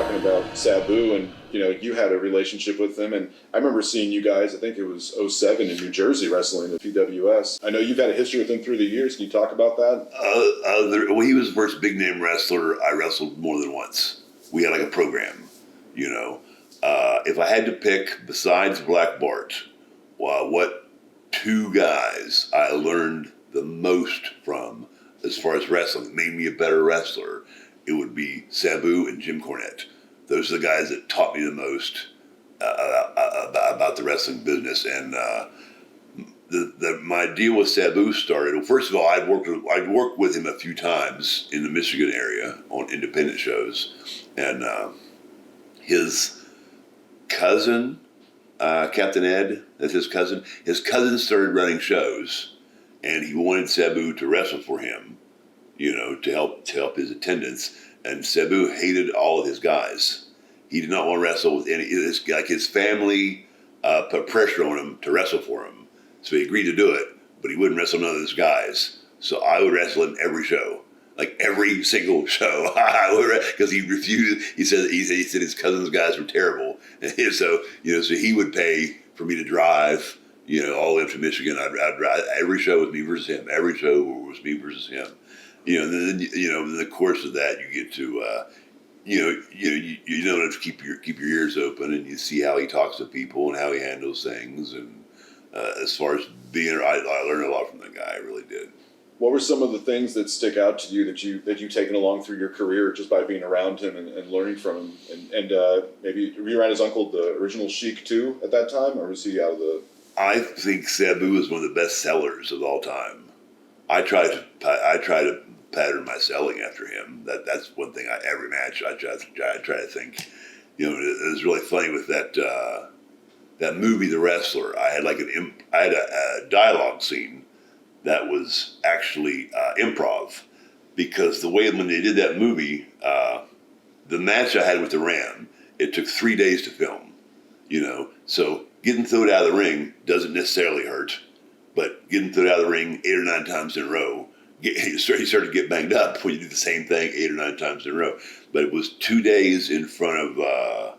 talking about Sabu, and you had a relationship with him, and I remember seeing you guys. I think it was '07 in New Jersey wrestling at PWS. I know you've had a history with him through the years. Can you talk about that? Well, he was the first big name wrestler I wrestled more than once. We had like a program, If I had to pick besides Black Bart, what two guys I learned the most from as far as wrestling, made me a better wrestler, it would be Sabu and Jim Cornette. Those are the guys that taught me the most about the wrestling business. And my deal with Sabu started. Well, first of all, I'd worked with him a few times in the Michigan area on independent shows, and his cousin, Captain Ed, that's his cousin. His cousin started running shows, and he wanted Sabu to wrestle for him, to help his attendance. And Sabu hated all of his guys. He did not want to wrestle with any. His family put pressure on him to wrestle for him, so he agreed to do it. But he wouldn't wrestle none of his guys. So I would wrestle him every show, like every single show, because he refused. He said his cousin's guys were terrible, and so he would pay for me to drive, all the way up to Michigan. I'd drive every show was me versus him. Every show was me versus him. Then in the course of that, you get to, you don't have to keep your ears open, and you see how he talks to people and how he handles things. And as far as I learned a lot from that guy. I really did. What were some of the things that stick out to you that you've taken along through your career just by being around him and learning from him? And maybe were you around his uncle, the original Sheik, too, at that time, or was he out of the? I think Sabu is one of the best sellers of all time. I try to pattern my selling after him. That's one thing. Every match I try to think. It was really funny with that movie, The Wrestler. I had a dialogue scene that was actually improv, because the way when they did that movie, the match I had with the Ram, it took 3 days to film. So getting thrown out of the ring doesn't necessarily hurt, but getting thrown out of the ring 8 or 9 times in a row, you start to get banged up when you do the same thing 8 or 9 times in a row. But it was 2 days in front of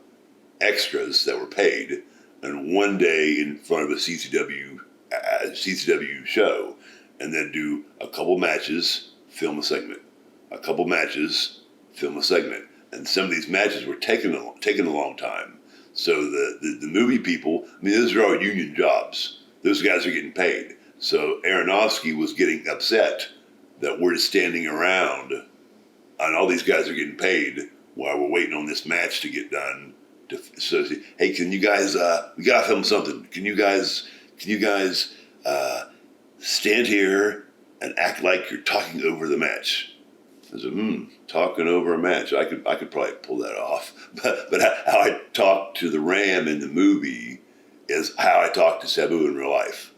extras that were paid, and 1 day in front of a CCW show, and then do a couple matches, film a segment, a couple matches, film a segment. And some of these matches were taking a long time. So the movie people, those are all union jobs. Those guys are getting paid. So Aronofsky was getting upset that we're just standing around and all these guys are getting paid while we're waiting on this match to get done. So, hey, can you guys, we gotta film something. Can you guys stand here and act like you're talking over the match? I said, talking over a match. I could probably pull that off. But how I talk to the Ram in the movie is how I talk to Sabu in real life.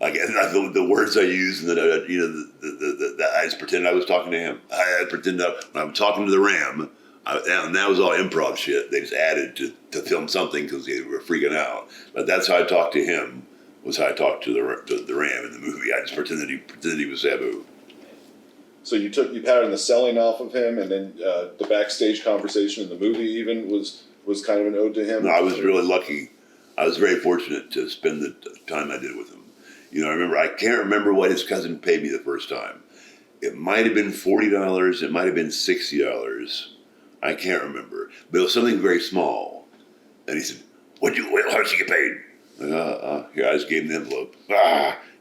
Like the words I use, and I just pretend I was talking to him. I pretend when I'm talking to the Ram, and that was all improv shit. They just added to film something because they were freaking out. But that's how I talked to him. Was how I talked to the Ram in the movie. I just pretended he was Sabu. So you patterned the selling off of him, and then the backstage conversation in the movie even was kind of an ode to him. No, I was really lucky. I was very fortunate to spend the time I did with him. I can't remember what his cousin paid me the first time. It might have been $40. It might have been $60. I can't remember, but it was something very small. And he said, how did you get paid? Here, I just gave him the envelope.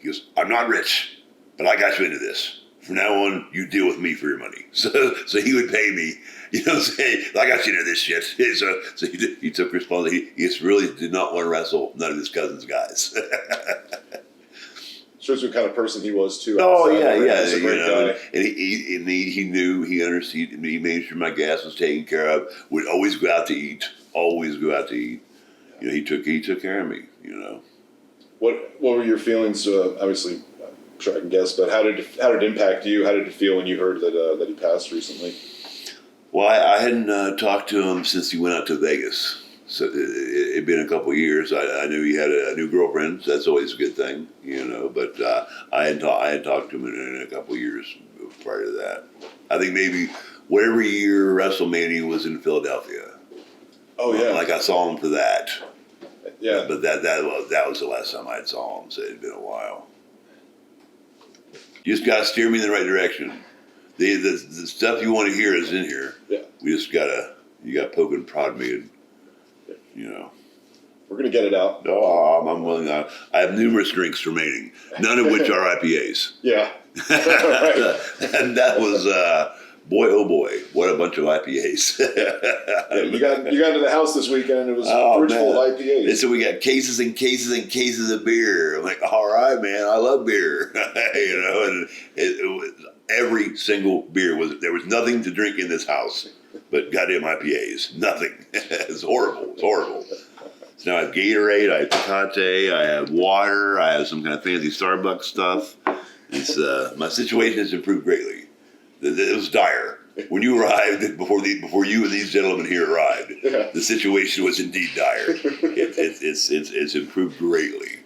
He goes, I'm not rich, but I got you into this. From now on, you deal with me for your money. So he would pay me, say, I got you into this shit. So he took responsibility. He just really did not want to wrestle none of his cousin's guys. Shows you what kind of person he was too. Oh yeah. He's a great guy. And he knew, he understood. He made sure my gas was taken care of. Would always go out to eat. Always go out to eat. He took care of me. What were your feelings? Obviously, I'm sure I can guess, but how did it impact you? How did it feel when you heard that he passed recently? Well, I hadn't talked to him since he went out to Vegas. So it'd been a couple of years. I knew he had a new girlfriend. So that's always a good thing, But I had talked to him in a couple of years prior to that. I think maybe whatever year WrestleMania was in Philadelphia. Oh yeah. Like I saw him for that. Yeah. But that was the last time I saw him, so it had been a while. You just gotta steer me in the right direction. The stuff you want to hear is in here. Yeah. We just you gotta poke and prod me, and you know. We're gonna get it out. Oh, I'm willing. I have numerous drinks remaining, none of which are IPAs. Yeah. And that was boy, oh boy, what a bunch of IPAs. Yeah, you got into the house this weekend and it was fridge full of IPAs. And so we got cases and cases and cases of beer. I'm like, all right, man, I love beer. You know, and it was, every single beer there was nothing to drink in this house but goddamn IPAs. Nothing. It's horrible. It's horrible. So now I have Gatorade, I have Tecate, I have water, I have some kind of fancy Starbucks stuff. It's my situation has improved greatly. It was dire. When you arrived, before you and these gentlemen here arrived, the situation was indeed dire. It's improved greatly.